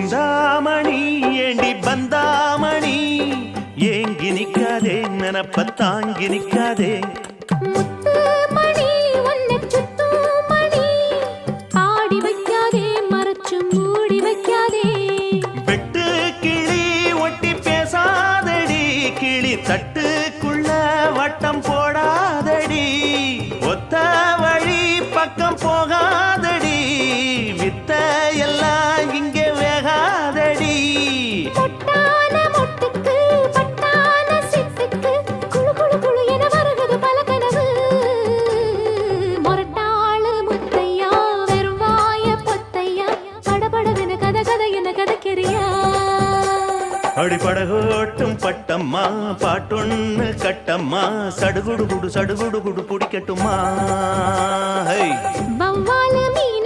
சிந்தாமணி ஏண்டி பந்தாமணி ஏங்கி நிக்காதே நினப்ப தாங்கி நிக்காதே முத்துமணி உன்னை சுத்துமணி ஆடி வைக்காதே மறைச்சு மூடி வைக்காதே வெட்டு கிளி ஒட்டி பேசாதடி கிளி தட்டுக்குள்ள வட்டம் போடாதடி ஒத்த வழி பக்கம் போகாதடி வித்த எல்லாம் இங்கே வேகாதடி பொட்டான மொட்டுக்கு பட்டான சிட்டுக்கு குளு குளு குளு என வருகுது பல கனவு மொரட்டாளு முத்தையா வெறும் வாய பொத்தையா படபடவென கத கதை என கதக்கிறியா அடிபடகோட்டும் பட்டம்மா பாட்டொன்னு கட்டம்மா சடுகுடு குடு பிடிக்கட்டுமா வவ்வால மீன்